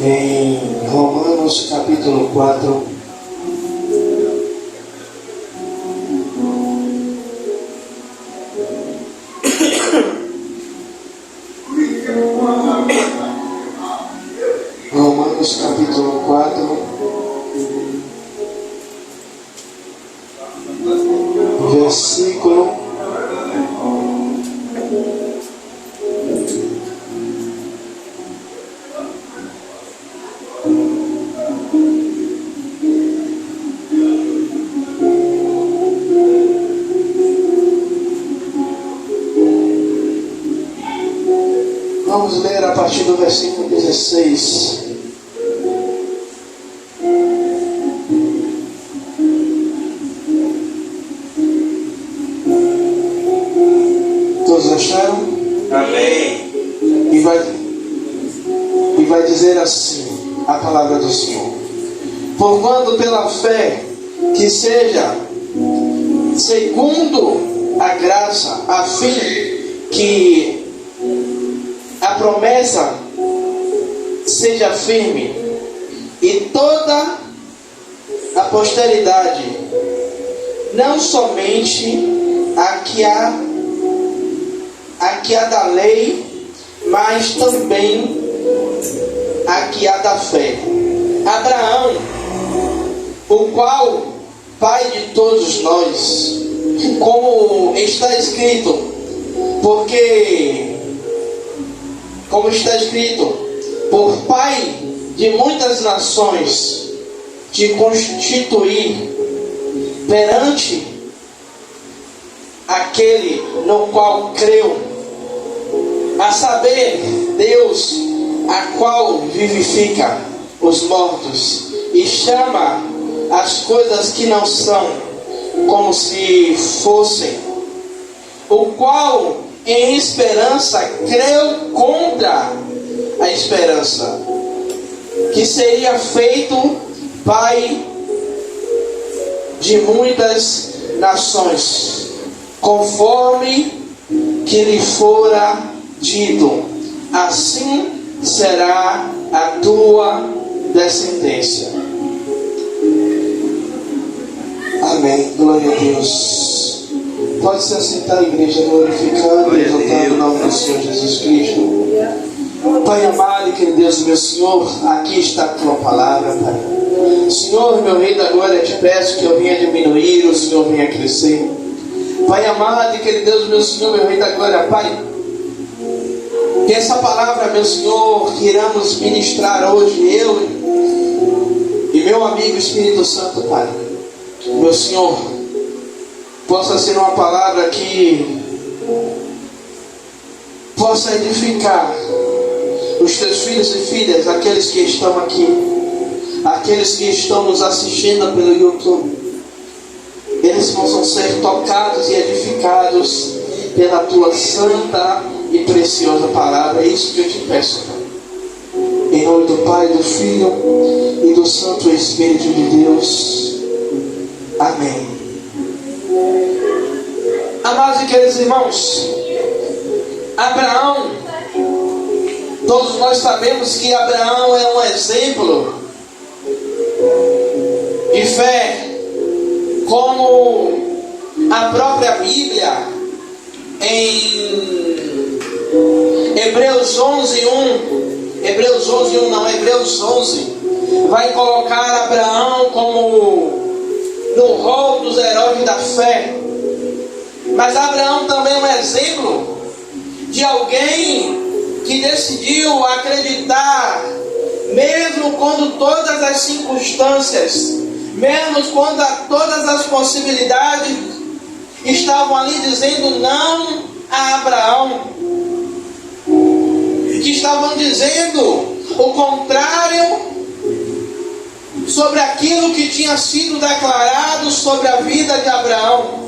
em Romanos capítulo 4. Romanos capítulo 4, versículo 16. Todos acharam? Amém. E vai dizer assim a palavra do Senhor: porquanto pela fé que seja segundo a graça, a fim que a promessa seja firme, e toda a posteridade, não somente a que há da lei, mas também a que há da fé. Abraão, o qual pai de todos nós, como está escrito, por pai de muitas nações, te constituir perante aquele no qual creu, a saber, Deus, a qual vivifica os mortos e chama as coisas que não são como se fossem, o qual em esperança creu contra a esperança, que seria feito pai de muitas nações, conforme que lhe fora dito, assim será a tua descendência. Amém. Glória a Deus. Pode se assentar, igreja, glorificando e exaltando o nome do Senhor Jesus Cristo. Pai amado e querido Deus, meu Senhor, aqui está a tua palavra, Pai. Senhor, meu Rei da Glória, te peço que eu venha diminuir, o Senhor venha crescer. Pai amado e querido Deus, meu Senhor, meu Rei da Glória, Pai, que essa palavra, meu Senhor, que iremos ministrar hoje, eu e meu amigo Espírito Santo, Pai, meu Senhor, possa ser uma palavra que possa edificar os teus filhos e filhas, aqueles que estão aqui, aqueles que estão nos assistindo pelo YouTube. Eles possam ser tocados e edificados pela tua santa e preciosa palavra. É isso que eu te peço, Pai. Em nome do Pai, do Filho e do Santo Espírito de Deus. Amém. Amados e queridos irmãos, Abraão, todos nós sabemos que Abraão é um exemplo de fé, como a própria Bíblia em Hebreus 11 vai colocar Abraão como no rol dos heróis da fé. Mas Abraão também é um exemplo de alguém que decidiu acreditar, mesmo quando todas as circunstâncias, mesmo quando todas as possibilidades estavam ali dizendo não a Abraão, que estavam dizendo o contrário sobre aquilo que tinha sido declarado sobre a vida de Abraão.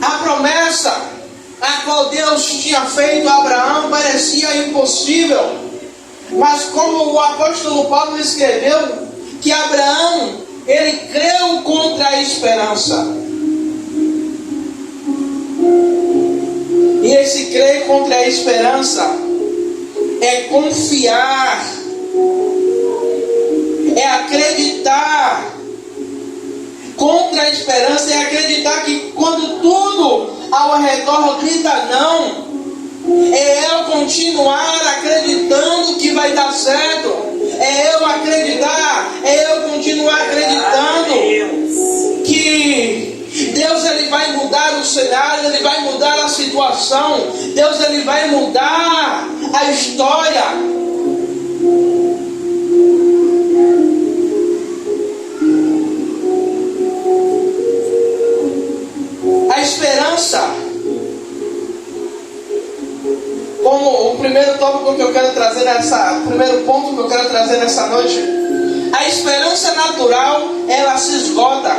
A promessa a qual Deus tinha feito a Abraão parecia impossível, mas como o apóstolo Paulo escreveu, que Abraão, ele creu contra a esperança. E esse crer contra a esperança é confiar, é acreditar. Contra a esperança é acreditar que quando tudo ao redor grita não, é eu continuar acreditando que vai dar certo, é eu acreditar, é eu continuar acreditando que Deus ele vai mudar o cenário, ele vai mudar a situação, Deus ele vai mudar a história. A esperança, como o primeiro tópico que eu quero trazer primeiro ponto que eu quero trazer nessa noite, a esperança natural ela se esgota,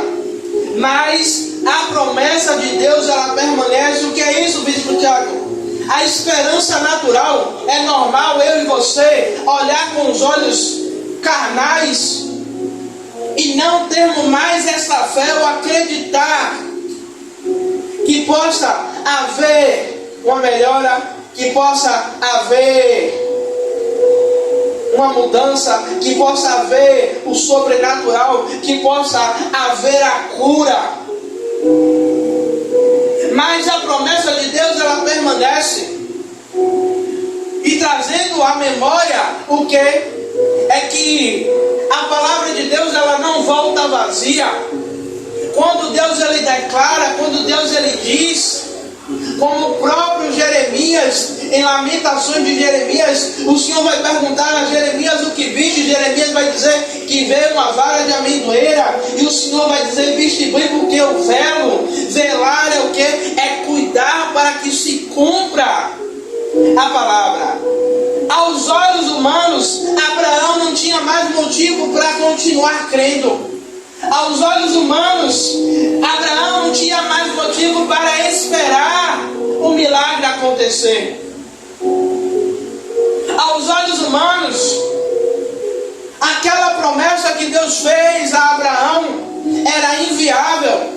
mas a promessa de Deus ela permanece. O que é isso, Bispo Tiago? A esperança natural é normal eu e você olhar com os olhos carnais e não termos mais essa fé ou acreditar que possa haver uma melhora, que possa haver uma mudança, que possa haver o sobrenatural, que possa haver a cura. Mas a promessa de Deus ela permanece. E trazendo à memória o que? É que a palavra de Deus ela não volta vazia. Quando Deus ele declara, quando Deus ele diz, como o próprio Jeremias, em Lamentações de Jeremias, o Senhor vai perguntar a Jeremias o que viste. Jeremias vai dizer que veio uma vara de amendoeira, e o Senhor vai dizer: viste bem, porque eu velo. Velar é o que? É cuidar para que se cumpra a palavra. Aos olhos humanos, Abraão não tinha mais motivo para continuar crendo. Aos olhos humanos, Abraão não tinha mais motivo para esperar o milagre acontecer. Aos olhos humanos, aquela promessa que Deus fez a Abraão era inviável.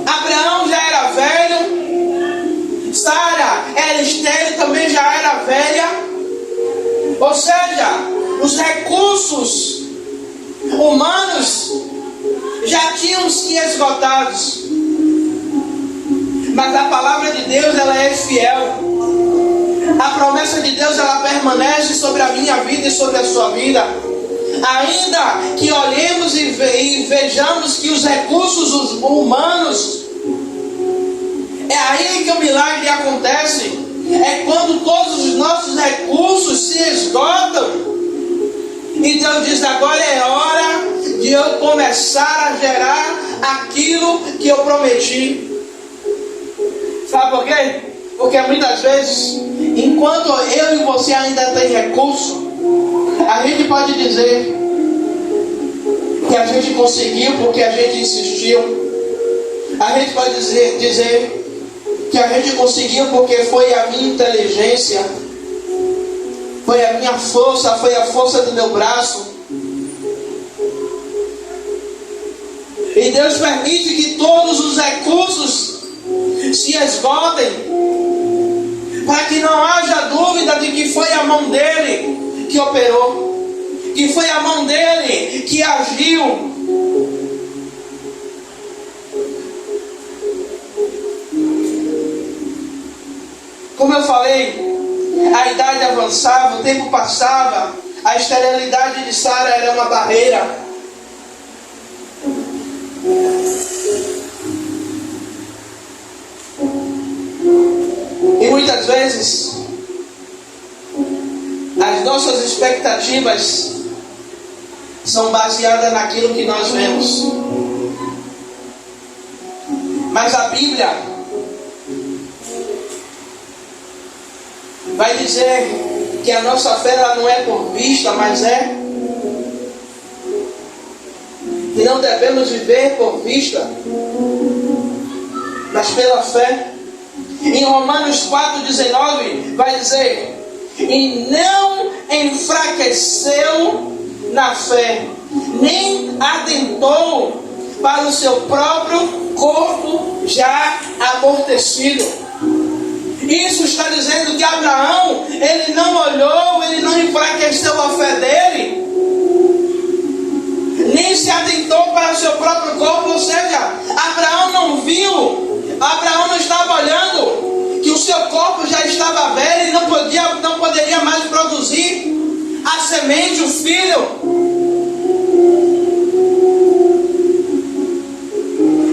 Abraão já era velho, Sara era estéril, também já era velha. Ou seja, os recursos humanos já tinham se esgotados, mas a palavra de Deus ela é fiel. A promessa de Deus ela permanece sobre a minha vida e sobre a sua vida. Ainda que olhemos e vejamos que os recursos humanos, é aí que o milagre acontece. É quando todos os nossos recursos se esgotam. E Deus diz: agora é hora de eu começar a gerar aquilo que eu prometi. Sabe por quê? Porque muitas vezes, enquanto eu e você ainda tem recurso, a gente pode dizer que a gente conseguiu porque a gente insistiu. A gente pode dizer que a gente conseguiu porque foi a minha inteligência, foi a minha força, foi a força do meu braço. E Deus permite que todos os recursos se esgotem, para que não haja dúvida de que foi a mão dele que operou, que foi a mão dele que agiu. Como eu falei, a idade avançava, o tempo passava, a esterilidade de Sara era uma barreira. E muitas vezes as nossas expectativas são baseadas naquilo que nós vemos. Mas a Bíblia vai dizer que a nossa fé ela não é por vista, mas é. E não devemos viver por vista, mas pela fé. Em Romanos 4,19 vai dizer: e não enfraqueceu na fé, nem atentou para o seu próprio corpo já amortecido. Isso está dizendo que Abraão, ele não olhou, ele não enfraqueceu a fé dele, nem se atentou para o seu próprio corpo. Ou seja, Abraão não viu, Abraão não estava olhando que o seu corpo já estava velho e não poderia mais produzir a semente, o filho.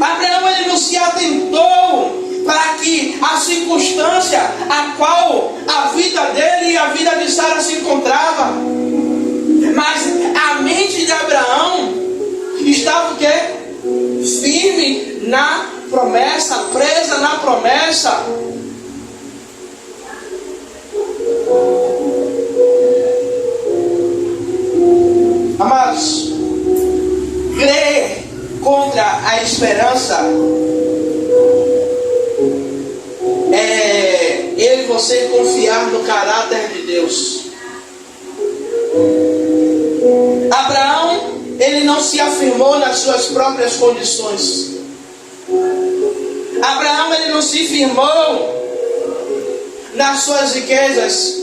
Abraão, ele não se atentou para que a circunstância a qual a vida dele e a vida de Sara se encontrava. Mas a mente de Abraão estava o quê? Firme na promessa, presa na promessa. Amados, crer contra a esperança é eu e você confiar no caráter de Deus. Abraão, ele não se afirmou nas suas próprias condições. Abraão, ele não se firmou nas suas riquezas.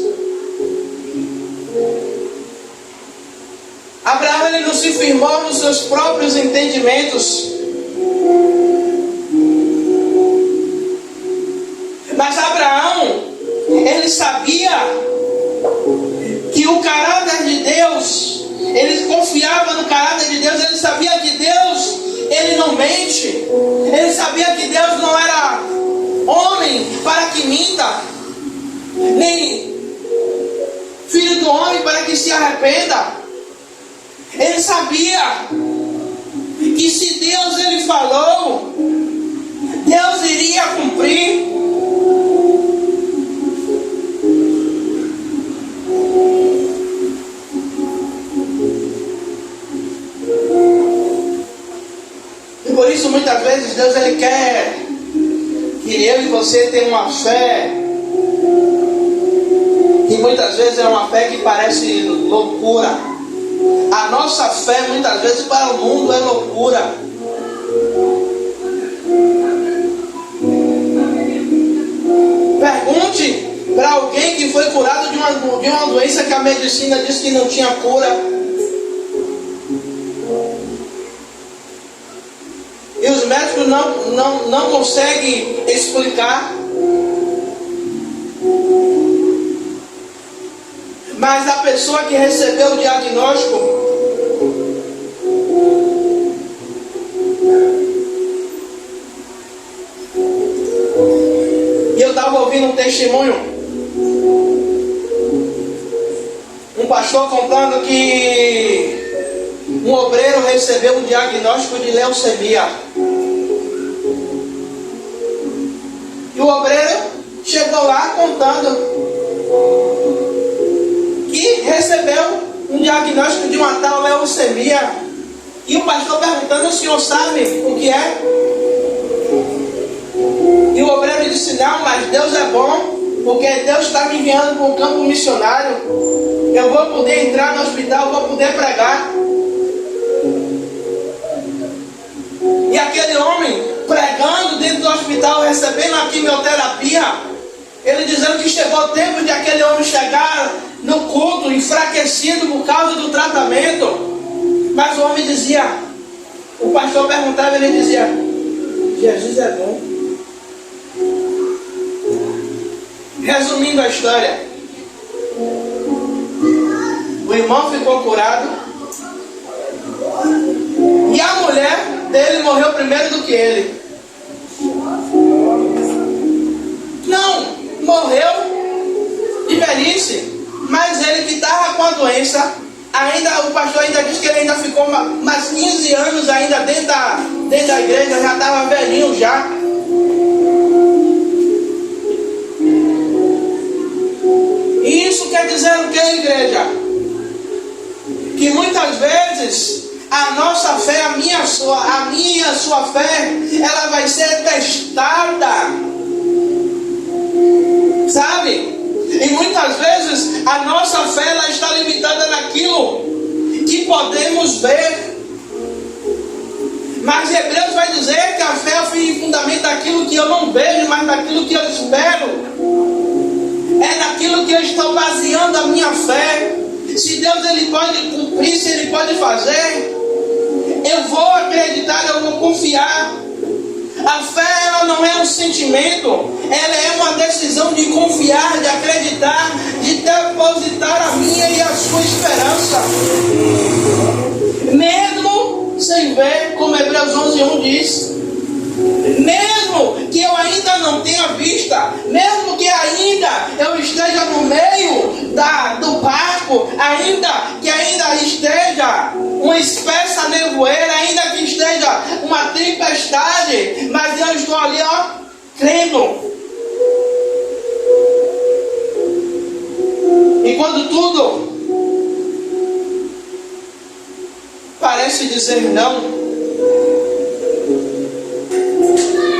Abraão, ele não se firmou nos seus próprios entendimentos. Mas Abraão, ele sabia que o caráter de Deus, ele confiava no caráter de Deus, ele sabia que Deus, ele não mente. Ele sabia que Deus não era homem para que minta, nem filho do homem para que se arrependa. Ele sabia que se Deus ele falou, Deus iria cumprir. E por isso muitas vezes Deus ele quer que eu e você tenham uma fé, que muitas vezes é uma fé que parece loucura. A nossa fé muitas vezes para o mundo é loucura. Pergunte para alguém que foi curado de uma doença que a medicina disse que não tinha cura. E os médicos não conseguem explicar. Mas a pessoa que recebeu o diagnóstico, e eu estava ouvindo um testemunho, um pastor contando que um obreiro recebeu um diagnóstico de leucemia. E o obreiro chegou lá contando que recebeu um diagnóstico de uma tal leucemia. E o pastor perguntando: o senhor sabe o que é? E o obreiro disse: não, mas Deus é bom, porque Deus está me enviando para um campo missionário. Eu vou poder entrar no hospital, vou poder pregar. E aquele homem pregando dentro do hospital, recebendo a quimioterapia, ele dizendo que chegou o tempo de aquele homem chegar no culto enfraquecido por causa do tratamento. Mas o homem dizia, o pastor perguntava, ele dizia: Jesus é bom. Resumindo a história, o irmão ficou curado e a mulher dele morreu primeiro do que ele. Não, morreu de velhice, mas ele que estava com a doença, ainda, o pastor ainda disse que ele ainda ficou mais 15 anos ainda dentro da igreja, já estava velhinho já. E isso quer dizer o que, igreja? Que muitas vezes a nossa fé, a minha e a sua fé, ela vai ser testada, sabe? E muitas vezes a nossa fé, ela está limitada naquilo que podemos ver. Mas Hebreus vai dizer que a fé é o fundamento daquilo que eu não vejo, mas daquilo que eu espero. É naquilo que eu estou baseando a minha fé. Se Deus ele pode cumprir, se Ele pode fazer, eu vou acreditar, eu vou confiar. A fé ela não é um sentimento, ela é uma decisão de confiar, de acreditar, de depositar a minha e a sua esperança. Mesmo sem ver, como Hebreus 11:1 diz. Mesmo que eu ainda não tenha vista, mesmo que ainda eu esteja no meio do barco, ainda que esteja uma espessa nevoeira, ainda que esteja uma tempestade, mas eu estou ali, crendo. E quando tudo parece dizer não,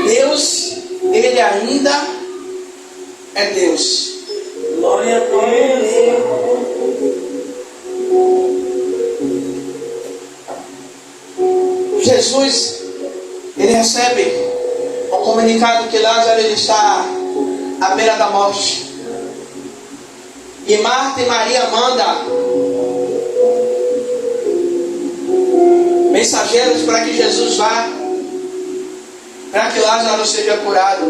Deus, Ele ainda é Deus. Glória a Deus. Jesus, Ele recebe um comunicado que Lázaro ele está à beira da morte. E Marta e Maria mandam mensageiros para que Jesus vá, para que Lázaro seja curado.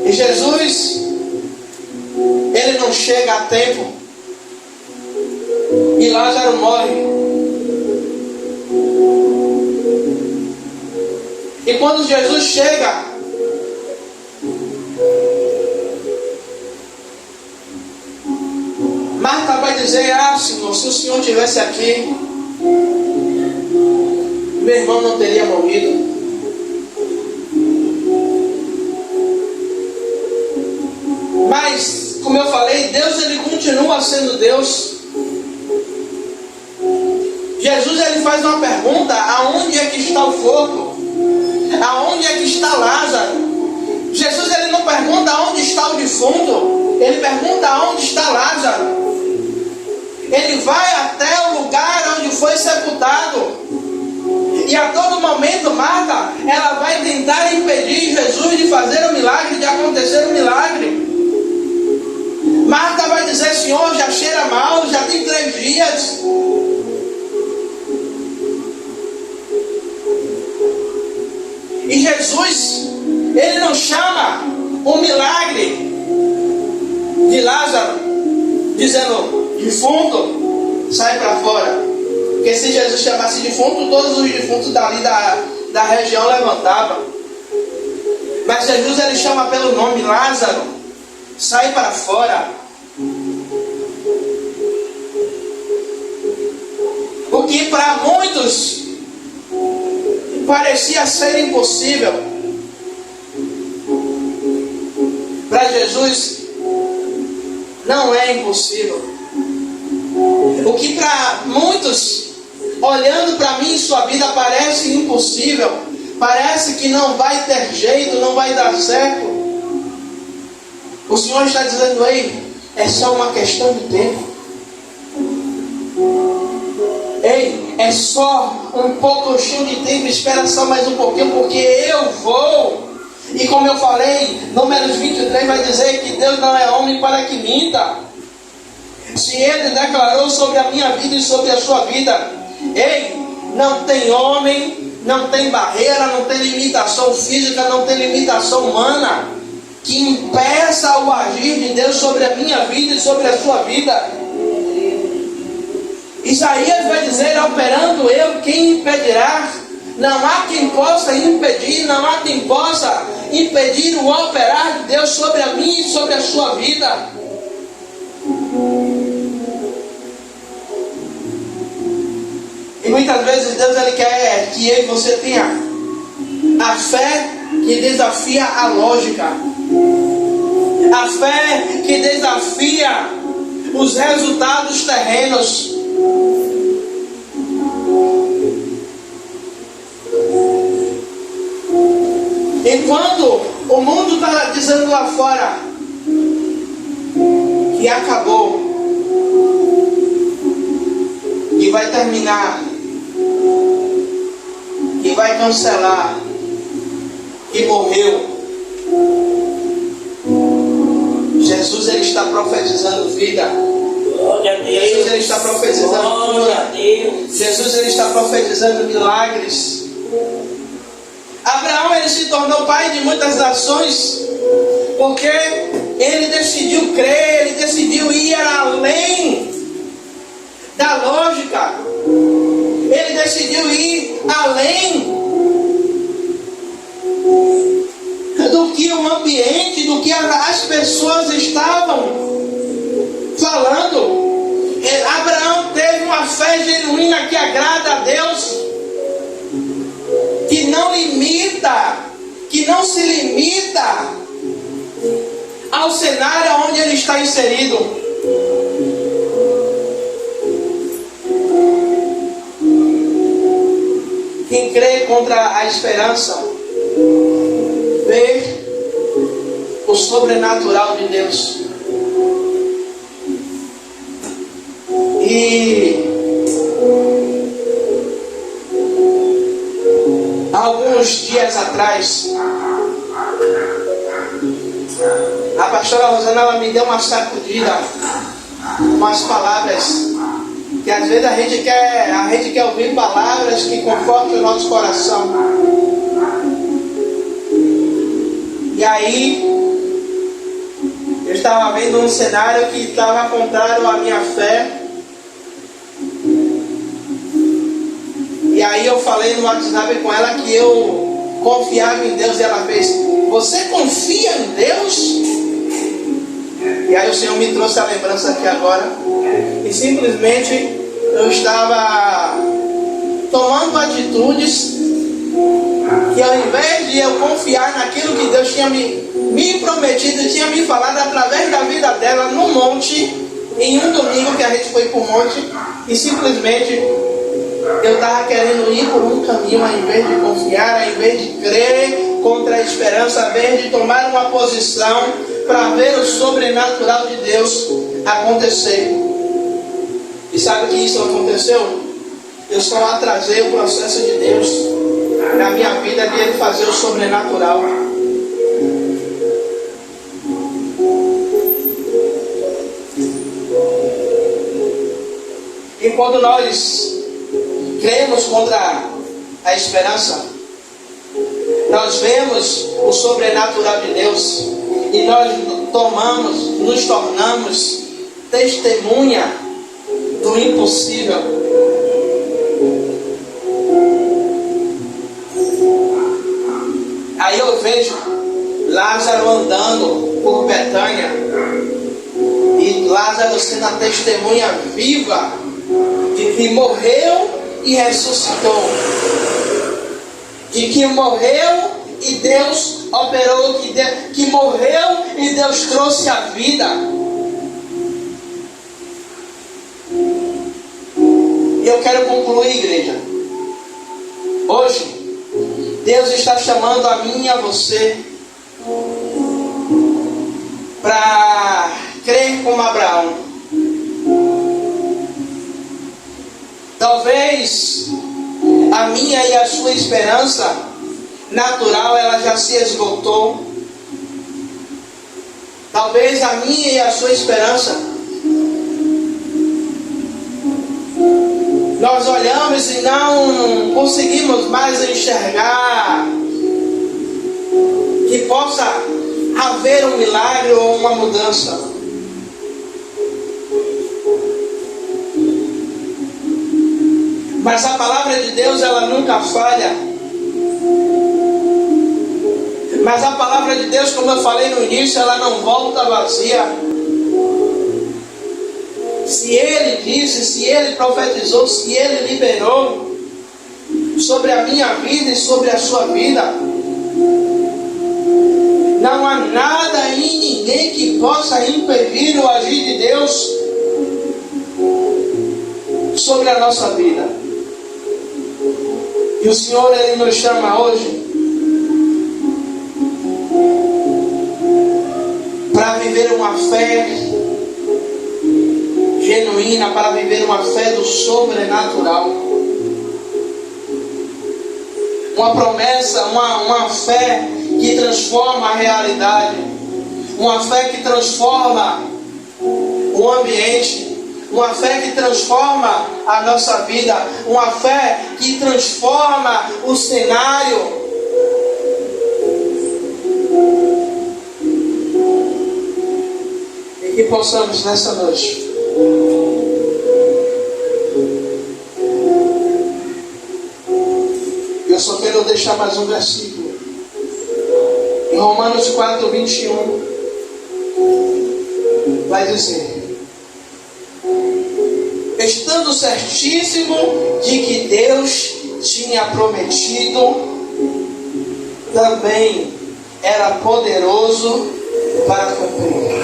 E Jesus, ele não chega a tempo, e Lázaro morre. E quando Jesus chega, Marta vai dizer: Senhor, se o Senhor estivesse aqui, meu irmão não teria morrido. Mas, como eu falei, Deus ele continua sendo Deus. Jesus ele faz uma pergunta: aonde é que está o fogo? Aonde é que está Lázaro? Jesus ele não pergunta onde está o defunto, ele pergunta onde está Lázaro. Ele vai até o lugar onde foi sepultado. E a todo momento Marta, ela vai tentar impedir Jesus de fazer o milagre, de acontecer o milagre. Marta vai dizer: Senhor, já cheira mal, já tem 3 dias. E Jesus, ele não chama o milagre de Lázaro, dizendo: defunto, sai para fora. Porque se Jesus chamasse defunto, todos os defuntos dali da região levantavam. Mas Jesus ele chama pelo nome: Lázaro, sai para fora. O que para muitos parecia ser impossível, para Jesus não é impossível. O que para muitos, olhando para mim e sua vida, parece impossível, parece que não vai ter jeito, não vai dar certo, o Senhor está dizendo: ei, é só uma questão de tempo. Ei, é só um pouquinho de tempo, espera só mais um pouquinho, porque eu vou. E como eu falei, Números 23 vai dizer que Deus não é homem para que minta. Se Ele declarou sobre a minha vida e sobre a sua vida, ei, não tem homem, não tem barreira, não tem limitação física, não tem limitação humana que impeça o agir de Deus sobre a minha vida e sobre a sua vida. Isaías vai dizer: operando eu, quem impedirá? Não há quem possa impedir, não há quem possa impedir o operar de Deus sobre a minha e sobre a sua vida. E muitas vezes Deus ele quer que eu e você tenha a fé que desafia a lógica, a fé que desafia os resultados terrenos. Enquanto o mundo está dizendo lá fora que acabou, que vai terminar, que vai cancelar, que morreu, Jesus, ele está profetizando vida. Glória a Deus. Jesus, ele está profetizando Glória a cura. Deus. Jesus, ele está profetizando milagres. Abraão, ele se tornou pai de muitas nações porque ele decidiu crer, ele decidiu ir além da lógica. Ele decidiu ir além do que o ambiente, do que as pessoas estavam falando. Abraão teve uma fé genuína que agrada a Deus, que não limita, que não se limita ao cenário onde ele está inserido. Quem crê contra a esperança vê o sobrenatural de Deus. E alguns dias atrás, a pastora Rosana, ela me deu uma sacudida, umas palavras que às vezes a gente quer ouvir palavras que confortem o nosso coração. E aí eu estava vendo um cenário que estava contrário à minha fé. E aí eu falei no WhatsApp com ela que eu confiava em Deus. E ela fez: você confia em Deus? E aí o Senhor me trouxe a lembrança aqui agora. E simplesmente eu estava tomando atitudes que, ao invés de eu confiar naquilo que Deus tinha me prometido, tinha me falado através da vida dela no monte, em um domingo que a gente foi para o monte, e simplesmente eu estava querendo ir por um caminho, ao invés de confiar, ao invés de crer contra a esperança, ao invés de tomar uma posição para ver o sobrenatural de Deus acontecer. E sabe o que isso aconteceu? Eu só atrasei o processo de Deus na minha vida, de Ele fazer o sobrenatural. E quando nós cremos contra a esperança, nós vemos o sobrenatural de Deus e nós nos tornamos testemunha do impossível. Aí eu vejo Lázaro andando por Betânia e Lázaro sendo a testemunha viva de que morreu e ressuscitou, de que morreu e Deus operou, que morreu e Deus trouxe a vida. E eu quero concluir, igreja. Hoje Deus está chamando a mim e a você para crer como Abraão. Talvez a minha e a sua esperança natural, ela já se esgotou. Talvez a minha e a sua esperança, nós olhamos e não conseguimos mais enxergar que possa haver um milagre ou uma mudança. Mas a palavra de Deus, ela nunca falha. Mas a palavra de Deus, como eu falei no início, ela não volta vazia. Se Ele disse, se Ele profetizou, se Ele liberou sobre a minha vida e sobre a sua vida, não há nada e ninguém que possa impedir o agir de Deus sobre a nossa vida. E o Senhor, Ele nos chama hoje para viver uma fé genuína, para viver uma fé do sobrenatural. Uma promessa, uma fé que transforma a realidade. uma fé que transforma o ambiente, uma fé que transforma a nossa vida, uma fé que transforma o cenário. E que possamos nessa noite eu só quero deixar mais um versículo. Em Romanos 4, 21, vai dizer: estando certíssimo de que Deus tinha prometido, também era poderoso para cumprir.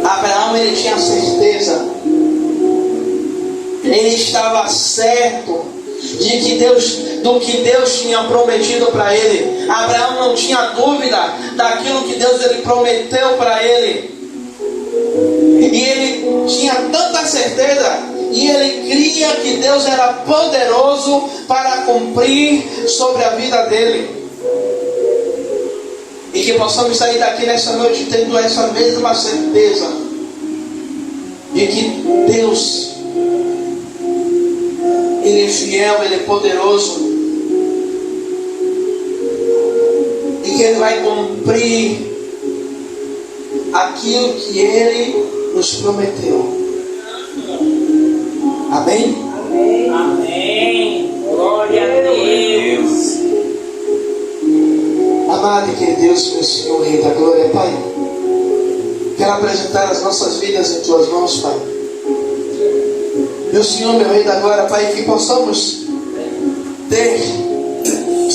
Abraão, ele tinha certeza, ele estava certo de que do que Deus tinha prometido para ele. Abraão não tinha dúvida daquilo que Deus ele prometeu para ele. E ele tinha tanta certeza, e ele cria que Deus era poderoso para cumprir sobre a vida dele. E que possamos sair daqui nessa noite tendo essa mesma certeza de que Deus, Ele é fiel, Ele é poderoso, e que Ele vai cumprir aquilo que Ele nos prometeu. Amém? Amém. Amém. Glória a Deus. Amado e querido Deus, meu Senhor, Rei da Glória, Pai, quero apresentar as nossas vidas em Tuas mãos, Pai. Meu Senhor, meu Rei da Glória, Pai, que possamos ter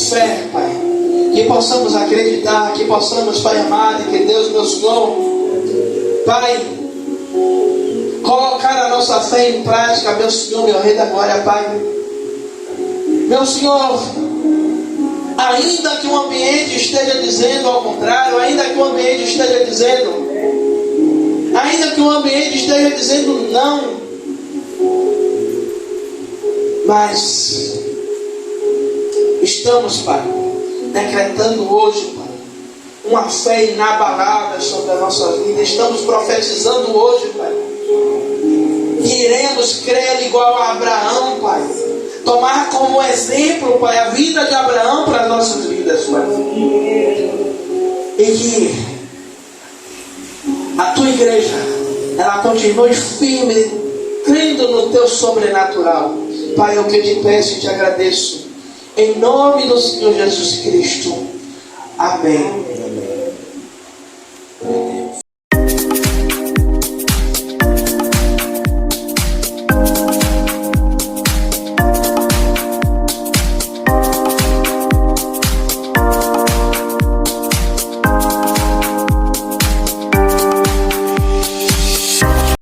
fé, Pai, que possamos acreditar, que possamos, Pai amado e querido Deus, meu Senhor, Pai, colocar a nossa fé em prática, meu Senhor, meu Rei da Glória, Pai. Meu Senhor, ainda que o ambiente esteja dizendo ao contrário, ainda que o ambiente esteja dizendo não, mas estamos, Pai, decretando hoje, Pai, uma fé inabalável sobre a nossa vida. Estamos profetizando hoje, Pai, que iremos crer igual a Abraão, Pai. Tomar como exemplo, Pai, a vida de Abraão para as nossas vidas, Pai. E que a Tua igreja, ela continue firme, crendo no Teu sobrenatural. Pai, eu que te peço e te agradeço. Em nome do Senhor Jesus Cristo. Amém.